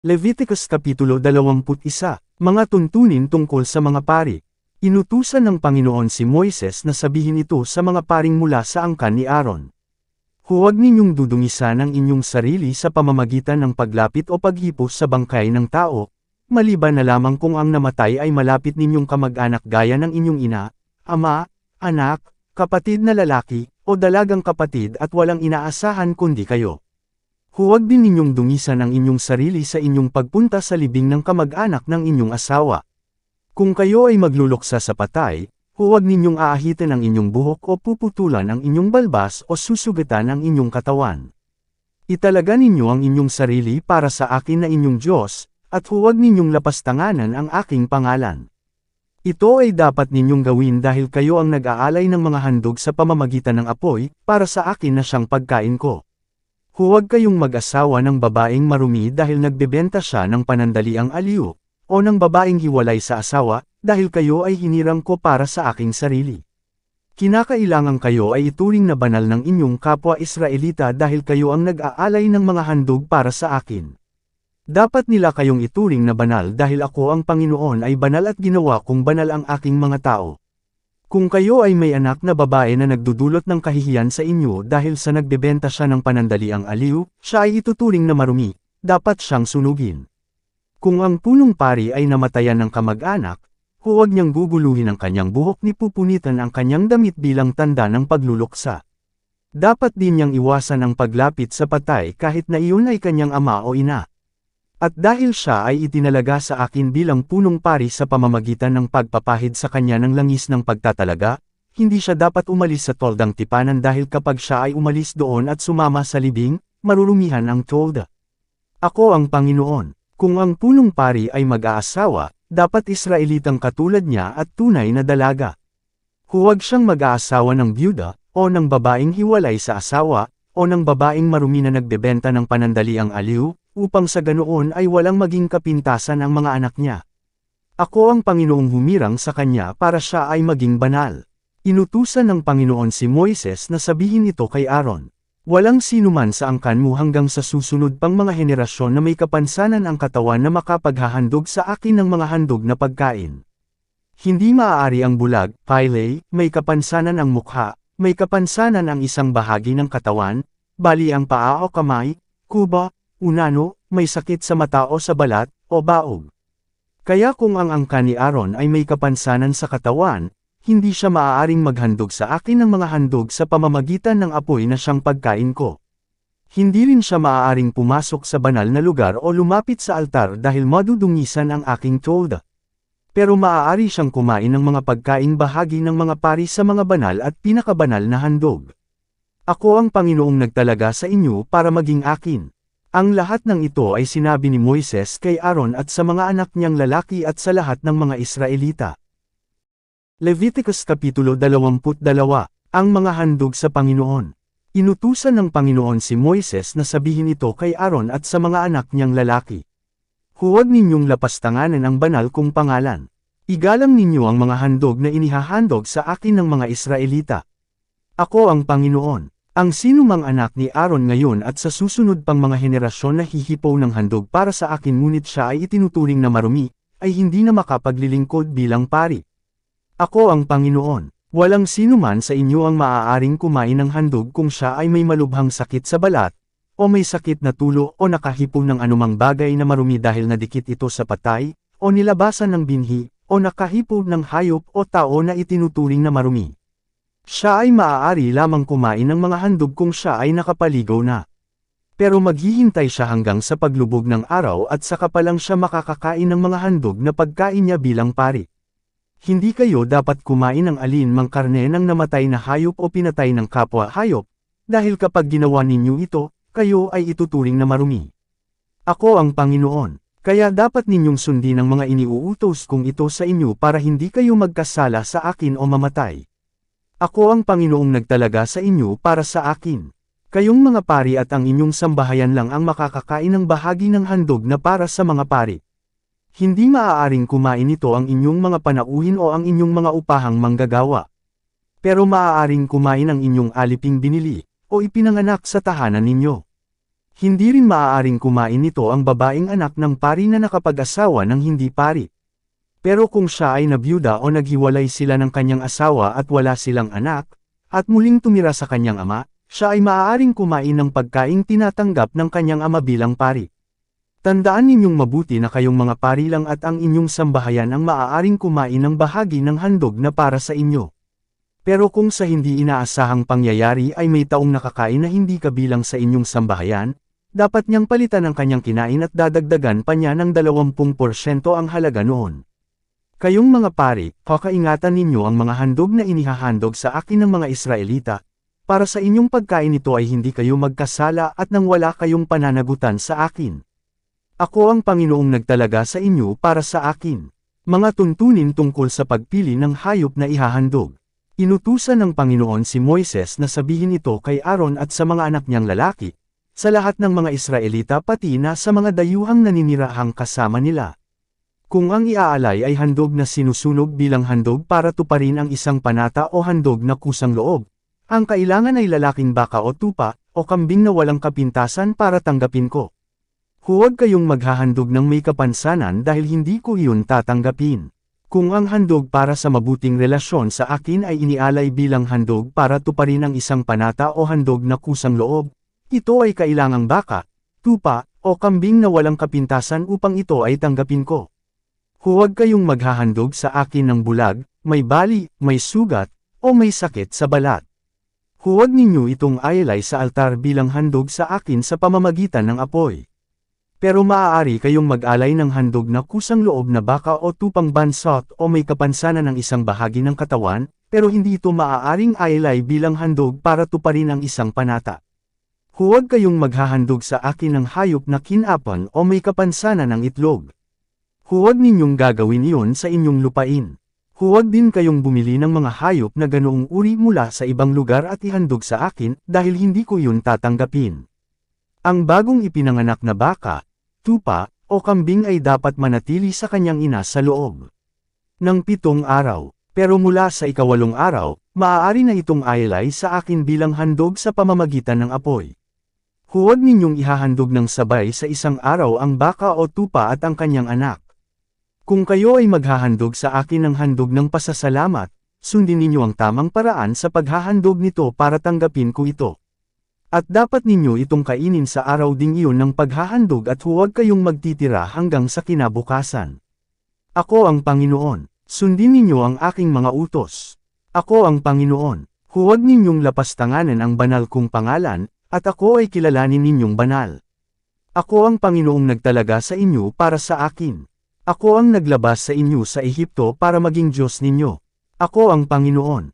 Leviticus Kapitulo 21, Mga tuntunin tungkol sa mga pari. Inutusan ng Panginoon si Moises na sabihin ito sa mga paring mula sa angkan ni Aaron. Huwag ninyong dudungisan ang inyong sarili sa pamamagitan ng paglapit o paghipos sa bangkay ng tao, maliban na lamang kung ang namatay ay malapit ninyong kamag-anak gaya ng inyong ina, ama, anak, kapatid na lalaki, o dalagang kapatid at walang inaasahan kundi kayo. Huwag din ninyong dungisan ang inyong sarili sa inyong pagpunta sa libing ng kamag-anak ng inyong asawa. Kung kayo ay magluluksa sa patay, huwag ninyong aahitin ang inyong buhok o puputulan ang inyong balbas o susugatan ang inyong katawan. Italaga ninyo ang inyong sarili para sa akin na inyong Diyos, at huwag ninyong lapastanganan ang aking pangalan. Ito ay dapat ninyong gawin dahil kayo ang nag-aalay ng mga handog sa pamamagitan ng apoy, para sa akin na siyang pagkain ko. Huwag kayong mag-asawa ng babaeng marumi dahil nagbebenta siya ng panandaliang aliw, o ng babaeng hiwalay sa asawa, dahil kayo ay hinirang ko para sa aking sarili. Kinakailangan kayo ay ituring na banal ng inyong kapwa Israelita dahil kayo ang nag-aalay ng mga handog para sa akin. Dapat nila kayong ituring na banal dahil ako ang Panginoon ay banal at ginawa kong banal ang aking mga tao. Kung kayo ay may anak na babae na nagdudulot ng kahihiyan sa inyo dahil sa nagbebenta siya ng panandaliang aliw, siya ay ituturing na marumi, dapat siyang sunugin. Kung ang punong pari ay namatayan ng kamag-anak, huwag niyang guguluhin ang kanyang buhok ni pupunitan ang kanyang damit bilang tanda ng pagluluksa. Dapat din niyang iwasan ang paglapit sa patay kahit na iyon ay kanyang ama o ina. At dahil siya ay itinalaga sa akin bilang punong pari sa pamamagitan ng pagpapahid sa kanya ng langis ng pagtatalaga, hindi siya dapat umalis sa toldang tipanan dahil kapag siya ay umalis doon at sumama sa libing, marurumihan ang tolda. Ako ang Panginoon. Kung ang punong pari ay mag-aasawa, dapat Israelitang katulad niya at tunay na dalaga. Huwag siyang mag-aasawa ng byuda, o ng babaeng hiwalay sa asawa, o ng babaeng marumi na nagbebenta ng panandaliang aliw, upang sa ganoon ay walang maging kapintasan ang mga anak niya. Ako ang Panginoong humirang sa kanya para siya ay maging banal. Inutusan ng Panginoon si Moises na sabihin ito kay Aaron. Walang sinuman sa angkan mo hanggang sa susunod pang mga henerasyon na may kapansanan ang katawan na makapaghahandog sa akin ng mga handog na pagkain. Hindi maaari ang bulag, pile, may kapansanan ang mukha, may kapansanan ang isang bahagi ng katawan, bali ang paa o kamay, kuba, unano, may sakit sa mata o sa balat, o baog. Kaya kung ang angkan ni Aaron ay may kapansanan sa katawan, hindi siya maaaring maghandog sa akin ng mga handog sa pamamagitan ng apoy na siyang pagkain ko. Hindi rin siya maaaring pumasok sa banal na lugar o lumapit sa altar dahil madudungisan ang aking tolda. Pero maaari siyang kumain ng mga pagkaing bahagi ng mga pari sa mga banal at pinakabanal na handog. Ako ang Panginoong nagtalaga sa inyo para maging akin. Ang lahat ng ito ay sinabi ni Moises kay Aaron at sa mga anak niyang lalaki at sa lahat ng mga Israelita. Leviticus Kapitulo 22, Ang mga handog sa Panginoon. Inutusan ng Panginoon si Moises na sabihin ito kay Aaron at sa mga anak niyang lalaki. Huwag ninyong lapastanganan ang banal kong pangalan. Igalang ninyo ang mga handog na inihahandog sa akin ng mga Israelita. Ako ang Panginoon. Ang sinumang anak ni Aaron ngayon at sa susunod pang mga henerasyon na hihipaw ng handog para sa akin ngunit siya ay itinuturing na marumi, ay hindi na makapaglilingkod bilang pari. Ako ang Panginoon. Walang sinuman sa inyo ang maaaring kumain ng handog kung siya ay may malubhang sakit sa balat, o may sakit na tulo o nakahipo ng anumang bagay na marumi dahil nadikit ito sa patay, o nilabasan ng binhi, o nakahipo ng hayop o tao na itinuturing na marumi. Siya ay maaari lamang kumain ng mga handog kung siya ay nakapaligaw na. Pero maghihintay siya hanggang sa paglubog ng araw at saka pa lang siya makakakain ng mga handog na pagkain niya bilang pari. Hindi kayo dapat kumain ng alinmang karne ng namatay na hayop o pinatay ng kapwa hayop, dahil kapag ginawa ninyo ito, kayo ay ituturing na marumi. Ako ang Panginoon, kaya dapat ninyong sundin ang mga iniuutos kong ito sa inyo para hindi kayo magkasala sa akin o mamatay. Ako ang Panginoong nagtalaga sa inyo para sa akin. Kayong mga pari at ang inyong sambahayan lang ang makakakain ng bahagi ng handog na para sa mga pari. Hindi maaaring kumain ito ang inyong mga panauhin o ang inyong mga upahang manggagawa. Pero maaaring kumain ang inyong aliping binili, o ipinanganak sa tahanan ninyo. Hindi rin maaaring kumain nito ang babaeng anak ng pari na nakapag-asawa ng hindi pari. Pero kung siya ay nabiyuda o naghiwalay sila ng kanyang asawa at wala silang anak, at muling tumira sa kanyang ama, siya ay maaaring kumain ng pagkaing tinatanggap ng kanyang ama bilang pari. Tandaan ninyong mabuti na kayong mga pari lang at ang inyong sambahayan ang maaaring kumain ng bahagi ng handog na para sa inyo. Pero kung sa hindi inaasahang pangyayari ay may taong nakakain na hindi kabilang sa inyong sambahayan, dapat niyang palitan ang kanyang kinain at dadagdagan pa niya ng 20% ang halaga noon. Kayong mga pari, kakaingatan ninyo ang mga handog na inihahandog sa akin ng mga Israelita, para sa inyong pagkain ito ay hindi kayo magkasala at nang wala kayong pananagutan sa akin. Ako ang Panginoong nagtalaga sa inyo para sa akin. Mga tuntunin tungkol sa pagpili ng hayop na ihahandog. Inutusan ng Panginoon si Moises na sabihin ito kay Aaron at sa mga anak niyang lalaki, sa lahat ng mga Israelita pati na sa mga dayuhang naninirahang kasama nila. Kung ang iaalay ay handog na sinusunog bilang handog para tuparin ang isang panata o handog na kusang loob, ang kailangan ay lalaking baka o tupa, o kambing na walang kapintasan para tanggapin ko. Huwag kayong maghahandog ng may kapansanan dahil hindi ko iyon tatanggapin. Kung ang handog para sa mabuting relasyon sa akin ay inialay bilang handog para tuparin ang isang panata o handog na kusang loob, ito ay kailangang baka, tupa, o kambing na walang kapintasan upang ito ay tanggapin ko. Huwag kayong maghahandog sa akin ng bulag, may bali, may sugat, o may sakit sa balat. Huwag ninyo itong ialay sa altar bilang handog sa akin sa pamamagitan ng apoy. Pero maaari kayong mag-alay ng handog na kusang loob na baka o tupang bansot o may kapansanan ng isang bahagi ng katawan, pero hindi ito maaaring ialay bilang handog para tuparin ang isang panata. Huwag kayong maghahandog sa akin ng hayop na kinapon o may kapansanan ng itlog. Huwag ninyong gagawin iyon sa inyong lupain. Huwag din kayong bumili ng mga hayop na ganoong uri mula sa ibang lugar at ihandog sa akin dahil hindi ko iyon tatanggapin. Ang bagong ipinanganak na baka, tupa, o kambing ay dapat manatili sa kanyang ina sa loob ng 7 araw, pero mula sa 8 araw, maaari na itong ialay sa akin bilang handog sa pamamagitan ng apoy. Huwag ninyong ihahandog ng sabay sa isang araw ang baka o tupa at ang kanyang anak. Kung kayo ay maghahandog sa akin ng handog ng pasasalamat, sundin ninyo ang tamang paraan sa paghahandog nito para tanggapin ko ito. At dapat ninyo itong kainin sa araw ding iyon ng paghahandog at huwag kayong magtitira hanggang sa kinabukasan. Ako ang Panginoon. Sundin ninyo ang aking mga utos. Ako ang Panginoon. Huwag ninyong lapastanganan ang banal kong pangalan, at ako ay kilalanin ninyong banal. Ako ang Panginoong nagtalaga sa inyo para sa akin. Ako ang naglabas sa inyo sa Ehipto para maging Diyos ninyo. Ako ang Panginoon.